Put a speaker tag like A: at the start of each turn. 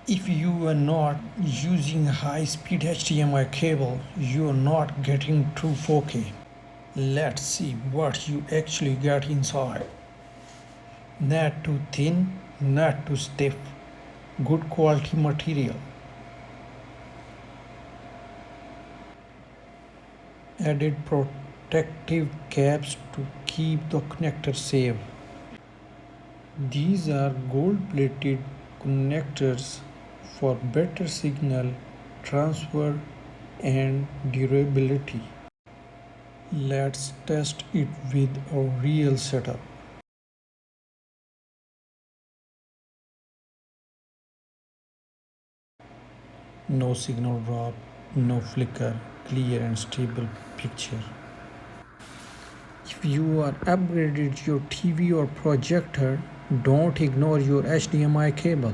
A: If you are not using high-speed HDMI cable, you are not getting true 4K. Let's see what you actually get inside. Not too thin, not too stiff. Good quality material. Added protective caps to keep the connector safe. These are gold-plated connectors for better signal transfer and durability. Let's test it with a real setup. No signal drop, no flicker, clear and stable picture. If you are upgraded your TV or projector, don't ignore your HDMI cable.